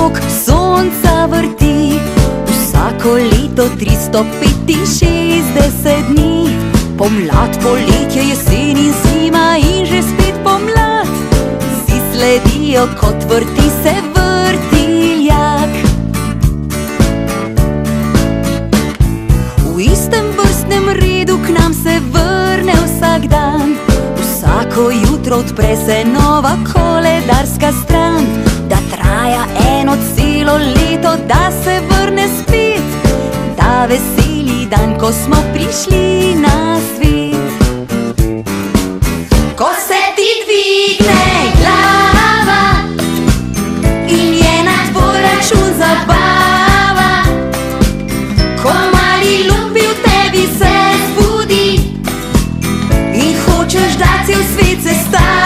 okrog sonca vrti. Vsako leto 365 dni, pomlad, poletje, jesen in zima in že spet pomlad, si sledijo, kot vrti se vrtiljak. V istem vrstnem redu k nam se vrne vsak dan, vsako jutro odpre se nova koledarska stran. Da traja eno celo leto, da se vrne spet ta veseli dan, ko smo prišli na svet. Ko se ti dvigne glava in je na tvoj račun zabava, ko mali ljubi v tebi se zbudi in hočeš, da cel svet se stavi.